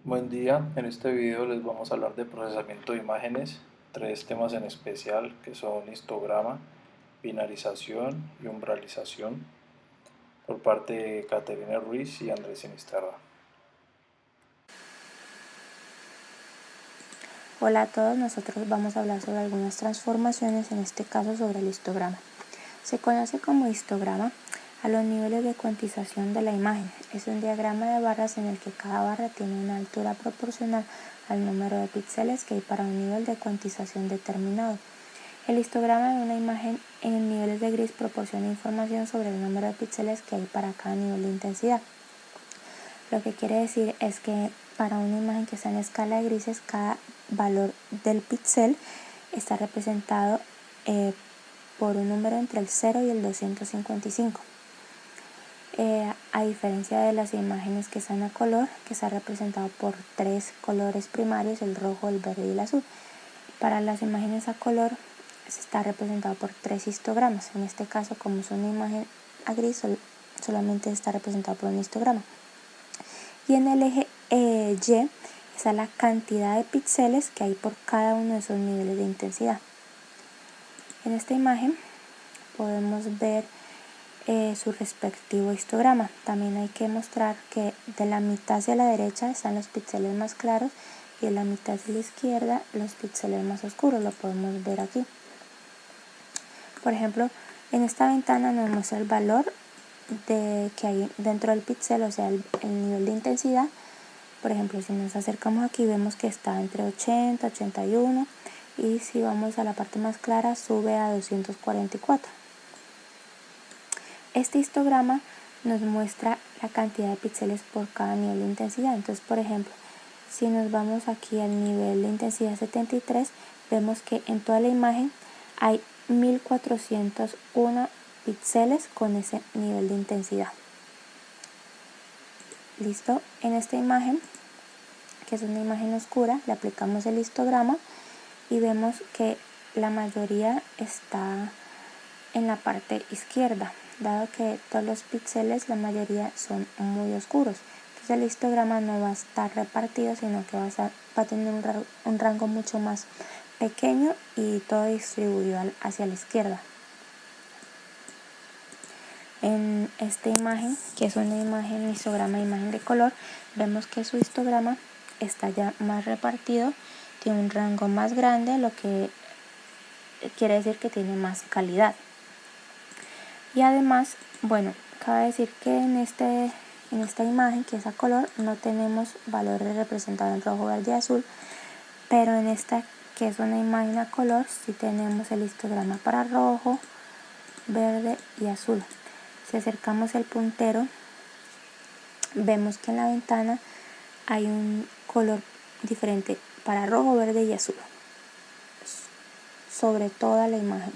Buen día, en este video les vamos a hablar de procesamiento de imágenes, tres temas en especial que son histograma, binarización y umbralización, por parte de Caterina Ruiz y Andrés Sinisterra. Hola a todos, nosotros vamos a hablar sobre algunas transformaciones, en este caso sobre el histograma. Se conoce como histograma a los niveles de cuantización de la imagen. Es un diagrama de barras en el que cada barra tiene una altura proporcional al número de píxeles que hay para un nivel de cuantización determinado. El histograma de una imagen en niveles de gris proporciona información sobre el número de píxeles que hay para cada nivel de intensidad. Lo que quiere decir es que para una imagen que está en escala de grises, cada valor del píxel está representado por un número entre el 0 y el 255. A diferencia de las imágenes que están a color, que está representado por tres colores primarios, el rojo, el verde y el azul. Para las imágenes a color está representado por tres histogramas. En este caso, como es una imagen a gris, solamente está representado por un histograma. Y en el eje Y está la cantidad de píxeles que hay por cada uno de esos niveles de intensidad. En esta imagen podemos ver su respectivo histograma. También hay que mostrar que de la mitad hacia la derecha están los píxeles más claros y de la mitad hacia la izquierda los píxeles más oscuros. Lo podemos ver aquí. Por ejemplo, en esta ventana nos muestra el valor que hay dentro del píxel, o sea, el nivel de intensidad. Por ejemplo, si nos acercamos aquí vemos que está entre 80 y 81, y si vamos a la parte más clara sube a 244. Este histograma nos muestra la cantidad de píxeles por cada nivel de intensidad. Entonces, por ejemplo, si nos vamos aquí al nivel de intensidad 73, vemos que en toda la imagen hay 1401 píxeles con ese nivel de intensidad. Listo. En esta imagen, que es una imagen oscura, le aplicamos el histograma y vemos que la mayoría está en la parte izquierda, dado que todos los píxeles, la mayoría son muy oscuros. Entonces el histograma no va a estar repartido, sino que va a tener un rango mucho más pequeño y todo distribuido hacia la izquierda. En esta imagen, que es una imagen histograma, imagen de color, vemos que su histograma está ya más repartido, tiene un rango más grande, lo que quiere decir que tiene más calidad. Y además, bueno, cabe decir que en esta imagen, que es a color, no tenemos valores representados en rojo, verde y azul, pero en esta, que es una imagen a color, sí tenemos el histograma para rojo, verde y azul. Si acercamos el puntero, vemos que en la ventana hay un color diferente para rojo, verde y azul sobre toda la imagen.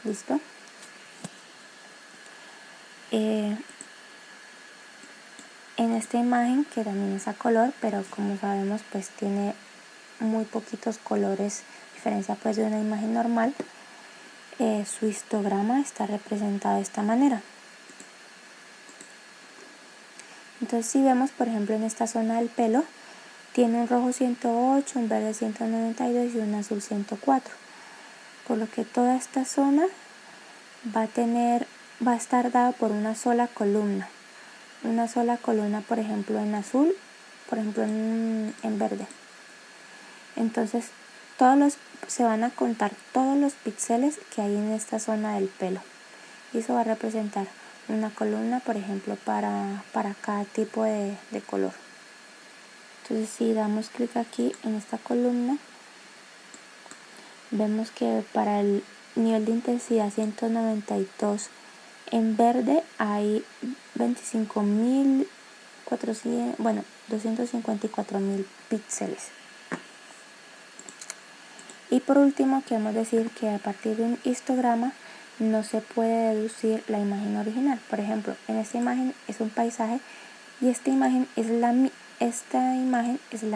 ¿Listo? En esta imagen, que también es a color, pero como sabemos pues tiene muy poquitos colores, a diferencia pues de una imagen normal, su histograma está representado de esta manera. Entonces, si vemos, por ejemplo, en esta zona del pelo, tiene un rojo 108, un verde 192 y un azul 104. Por lo que toda esta zona va a estar dada por una sola columna. Una sola columna, por ejemplo, en azul, por ejemplo, en verde. Entonces, se van a contar todos los píxeles que hay en esta zona del pelo. Y eso va a representar una columna, por ejemplo, para cada tipo de color. Entonces, si damos clic aquí en esta columna, vemos que para el nivel de intensidad 192 en verde hay 254.000 píxeles. Y por último, queremos decir que a partir de un histograma no se puede deducir la imagen original. Por ejemplo, en esta imagen es un paisaje y esta imagen es la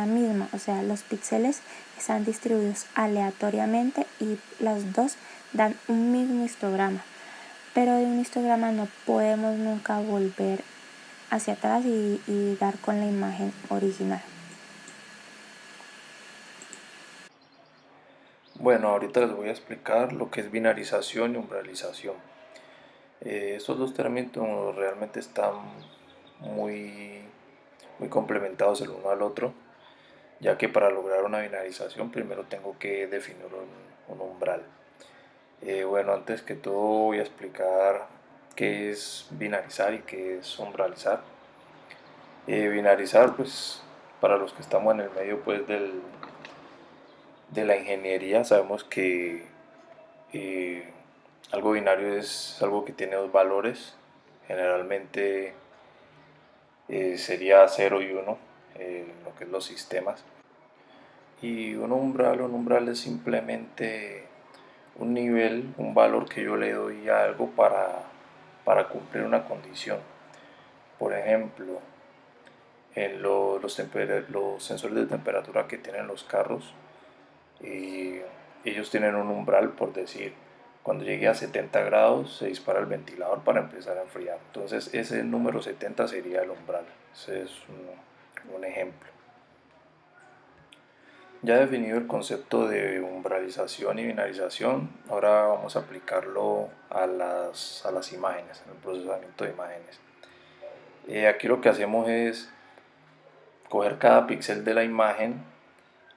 misma, o sea, los píxeles están distribuidos aleatoriamente y las dos dan un mismo histograma. Pero de un histograma no podemos nunca volver hacia atrás y dar con la imagen original. Bueno, ahorita les voy a explicar lo que es binarización y umbralización. Estos dos términos realmente están muy, muy complementados el uno al otro, ya que para lograr una binarización primero tengo que definir un umbral. Bueno, antes que todo voy a explicar qué es binarizar y qué es umbralizar. Binarizar, pues para los que estamos en el medio pues de la ingeniería, sabemos que algo binario es algo que tiene dos valores, generalmente sería 0 y 1, lo que es los sistemas. Y un umbral es simplemente un nivel, un valor que yo le doy a algo para cumplir una condición. Por ejemplo, en los sensores de temperatura que tienen los carros, ellos tienen un umbral, por decir, cuando llegue a 70 grados se dispara el ventilador para empezar a enfriar. Entonces ese número 70 sería el umbral. Ese es un ejemplo. Ya definido el concepto de umbralización y binarización, ahora vamos a aplicarlo a las imágenes, el procesamiento de imágenes. Aquí lo que hacemos es coger cada píxel de la imagen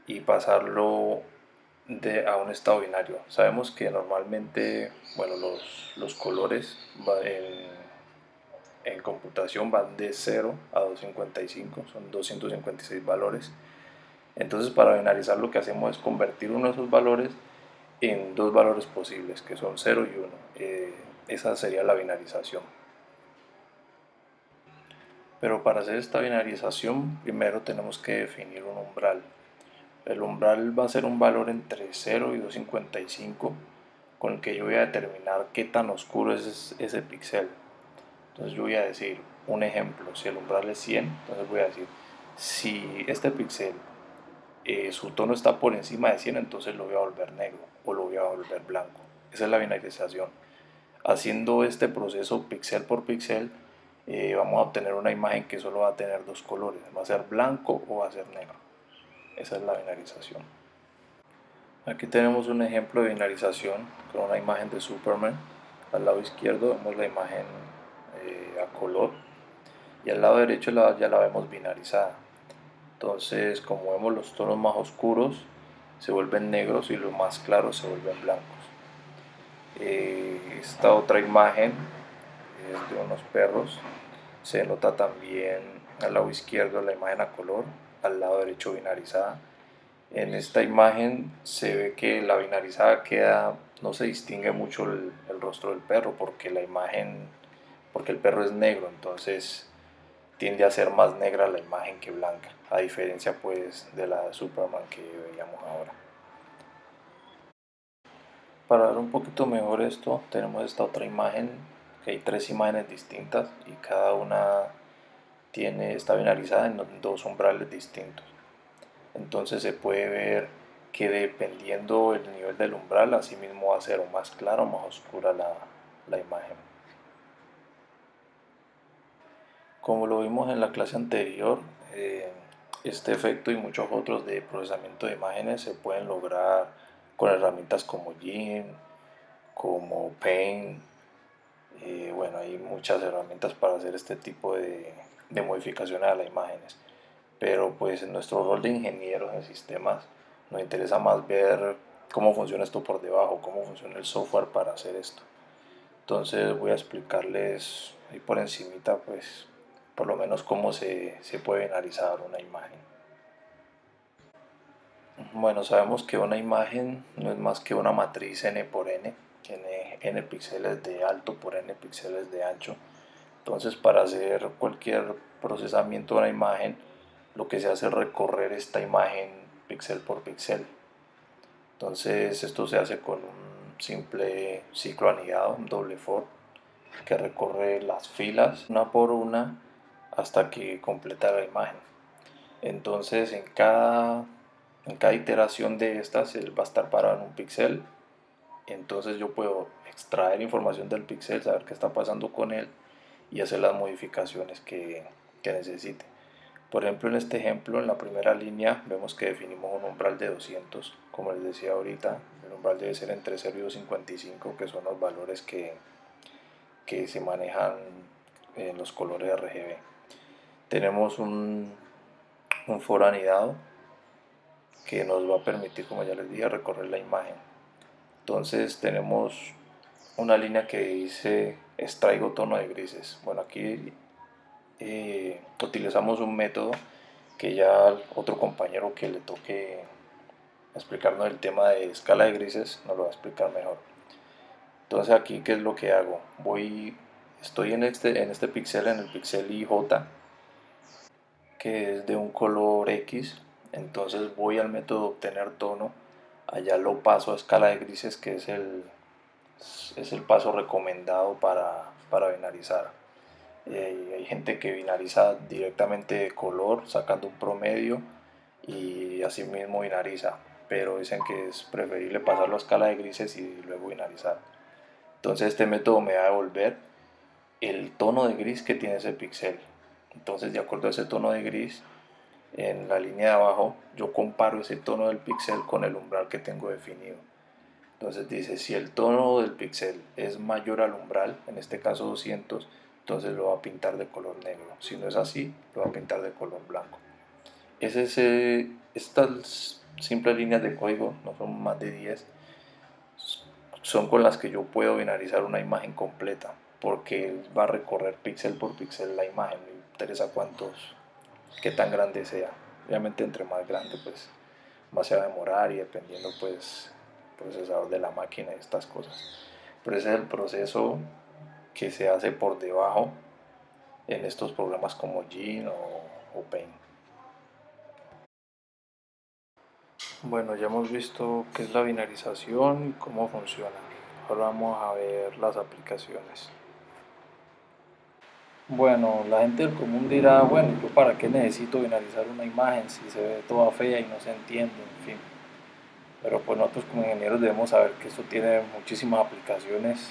y pasarlo a un estado binario. Sabemos que normalmente, bueno, los colores en computación van de 0 a 255, son 256 valores. Entonces para binarizar lo que hacemos es convertir uno de esos valores en dos valores posibles, que son 0 y 1. Esa sería la binarización. Pero para hacer esta binarización, primero tenemos que definir un umbral. El umbral va a ser un valor entre 0 y 255, con el que yo voy a determinar qué tan oscuro es ese píxel. Entonces yo voy a decir un ejemplo, si el umbral es 100, entonces voy a decir, si este píxel su tono está por encima de 100, entonces lo voy a volver negro o lo voy a volver blanco. Esa es la binarización. Haciendo este proceso píxel por píxel, vamos a obtener una imagen que solo va a tener dos colores, va a ser blanco o va a ser negro. Esa es la binarización. Aquí tenemos un ejemplo de binarización con una imagen de Superman. Al lado izquierdo vemos la imagen a color y al lado derecho ya la vemos binarizada. Entonces, como vemos, los tonos más oscuros se vuelven negros y los más claros se vuelven blancos. Esta otra imagen es de unos perros. Se nota también al lado izquierdo la imagen a color, al lado derecho binarizada. En esta imagen se ve que la binarizada no se distingue mucho el rostro del perro porque porque el perro es negro, entonces tiende a ser más negra la imagen que blanca, a diferencia pues de la de Superman que veíamos ahora. Para ver un poquito mejor esto, tenemos esta otra imagen, que hay tres imágenes distintas y cada una está binarizada en dos umbrales distintos. Entonces se puede ver que dependiendo el nivel del umbral, así mismo va a ser o más clara o más oscura la imagen. Como lo vimos en la clase anterior, este efecto y muchos otros de procesamiento de imágenes se pueden lograr con herramientas como GIMP, como Paint. Bueno, hay muchas herramientas para hacer este tipo de modificaciones a las imágenes. Pero pues en nuestro rol de ingenieros en sistemas nos interesa más ver cómo funciona esto por debajo, cómo funciona el software para hacer esto. Entonces voy a explicarles ahí por encimita pues por lo menos cómo se puede analizar una imagen. Bueno, sabemos que una imagen no es más que una matriz n por n, tiene n píxeles de alto por n píxeles de ancho. Entonces para hacer cualquier procesamiento de una imagen, lo que se hace es recorrer esta imagen píxel por píxel. Entonces esto se hace con un simple ciclo anidado, un doble for, que recorre las filas una por una hasta que completa la imagen. Entonces en cada iteración de estas él va a estar parado en un píxel. Entonces yo puedo extraer información del píxel, saber qué está pasando con él y hacer las modificaciones que necesite. Por ejemplo, en este ejemplo, en la primera línea, vemos que definimos un umbral de 200. Como les decía ahorita, el umbral debe ser entre 0 y 255, que son los valores que se manejan en los colores RGB. Tenemos un foro anidado que nos va a permitir, como ya les dije, recorrer la imagen. Entonces tenemos una línea que dice extraigo tono de grises. Bueno, aquí utilizamos un método que ya otro compañero que le toque explicarnos el tema de escala de grises nos lo va a explicar mejor. Entonces aquí, ¿qué es lo que hago? Estoy en este píxel, en el píxel IJ, que es de un color X. Entonces voy al método obtener tono, allá lo paso a escala de grises, que es el paso recomendado para binarizar. Hay gente que binariza directamente de color, sacando un promedio, y así mismo binariza, pero dicen que es preferible pasarlo a escala de grises y luego binarizar. Entonces este método me va a devolver el tono de gris que tiene ese píxel. Entonces, de acuerdo a ese tono de gris, en la línea de abajo yo comparo ese tono del píxel con el umbral que tengo definido. Entonces dice, si el tono del píxel es mayor al umbral, en este caso 200, entonces lo va a pintar de color negro. Si no es así, lo va a pintar de color blanco. Estas simples líneas de código, no son más de 10, son con las que yo puedo binarizar una imagen completa, porque va a recorrer píxel por píxel la imagen. Me interesa qué tan grande sea. Obviamente entre más grande, pues más se va a demorar, y dependiendo pues procesador de la máquina y estas cosas. Pero ese es el proceso que se hace por debajo en estos programas como Gin o Paint. Bueno, ya hemos visto qué es la binarización y cómo funciona. Ahora vamos a ver las aplicaciones. Bueno, la gente del común dirá, bueno, ¿yo para qué necesito binarizar una imagen si se ve toda fea y no se entiende? En fin. Pero pues nosotros como ingenieros debemos saber que esto tiene muchísimas aplicaciones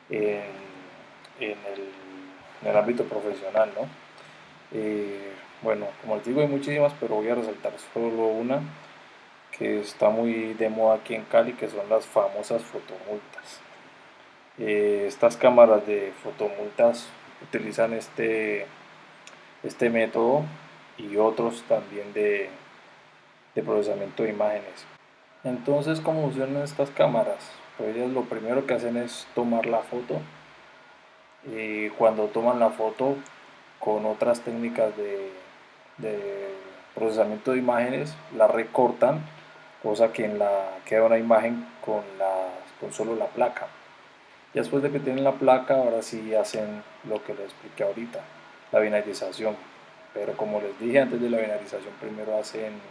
en, en el ámbito profesional, ¿no? Bueno, como les digo, hay muchísimas, pero voy a resaltar solo una que está muy de moda aquí en Cali, que son las famosas fotomultas. Estas cámaras de fotomultas utilizan este método y otros también de procesamiento de imágenes. Entonces, ¿cómo funcionan estas cámaras? Pues ellas lo primero que hacen es tomar la foto, y cuando toman la foto con otras técnicas de procesamiento de imágenes, la recortan, cosa que queda una imagen con solo la placa. Y después de que tienen la placa, ahora sí hacen lo que les expliqué ahorita, la binarización. Pero como les dije antes de la binarización, primero hacen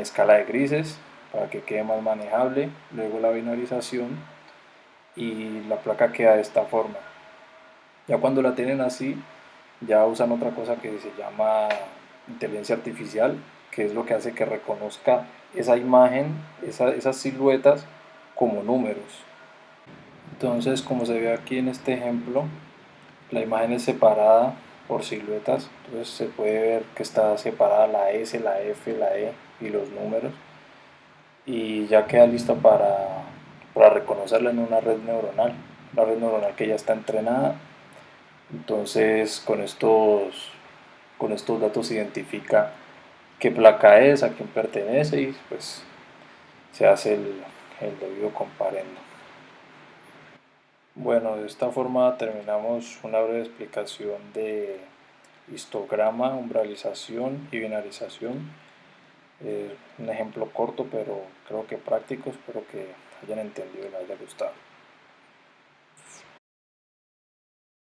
escala de grises para que quede más manejable, luego la binarización y la placa queda de esta forma. Ya cuando la tienen así, ya usan otra cosa que se llama inteligencia artificial, que es lo que hace que reconozca esa imagen, esas siluetas como números. Entonces, como se ve aquí en este ejemplo, la imagen es separada por siluetas, entonces se puede ver que está separada la S, la F, la E y los números, y ya queda lista para reconocerla en una red neuronal que ya está entrenada. Entonces con estos datos se identifica qué placa es, a quién pertenece, y pues se hace el debido comparendo. Bueno, de esta forma terminamos una breve explicación de histograma, umbralización y binarización. Un ejemplo corto, pero creo que práctico. Espero que hayan entendido y les haya gustado.